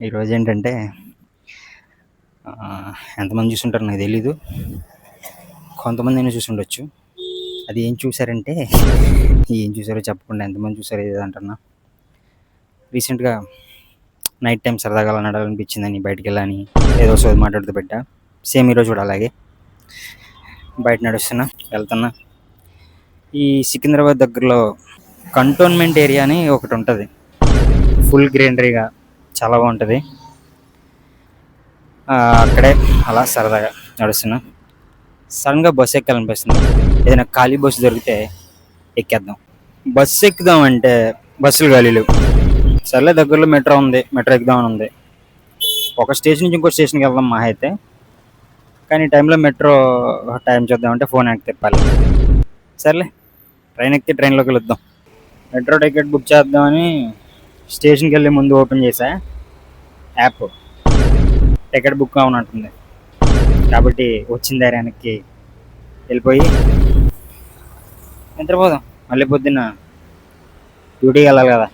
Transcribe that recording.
ఈరోజు ఏంటంటే ఎంతమంది చూసుంటారో నాకు తెలీదు. కొంతమందైనా చూసుండొచ్చు. అది ఏం చూసారంటే ఏం చూసారో చెప్పకుండా ఎంతమంది చూసారో ఏదో అంటున్నా. రీసెంట్‌గా నైట్ టైమ్ సరదాగా అలా నడవాలనిపించిందని బయటికెళ్ళని ఏదో సోది మాట్లాడుతూ పెట్టా. సేమ్ ఈరోజు కూడా అలాగే బయట నడుస్తున్నా, వెళ్తున్నా. ఈ సికింద్రాబాద్ దగ్గరలో కంటోన్మెంట్ ఏరియా అని ఒకటి ఉంటుంది. ఫుల్ గ్రీనరీగా చాలా బాగుంటుంది. అక్కడే అలా సరదాగా నడుస్తున్నా. సడన్గా బస్సు ఎక్కాలనిపిస్తుంది. ఏదైనా ఖాళీ బస్సు దొరికితే ఎక్కేద్దాం. బస్సు ఎక్కుదాం అంటే బస్సులు ఖాళీ లేవు. సర్లే దగ్గరలో మెట్రో ఉంది, మెట్రో ఎక్కుదామని ఉంది. ఒక స్టేషన్ నుంచి ఇంకో స్టేషన్కి వెళ్దాం మహా అయితే. కానీ ఈ టైంలో మెట్రో టైం చూద్దామంటే ఫోన్ వెనక్కి తిప్పాలి. సర్లే ట్రైన్ ఎక్కి ట్రైన్లోకి వెళుద్దాం. మెట్రో టికెట్ బుక్ చేద్దామని స్టేషన్కి వెళ్ళే ముందు ఓపెన్ చేశా యాప్. Ticket book అవునంటుంది. కాబట్టి వచ్చిన దారి వెనక్కి వెళ్ళిపోయి నిద్రపోదాం. మళ్ళీ పొద్దున్న డ్యూటీకి వెళ్ళాలి కదా.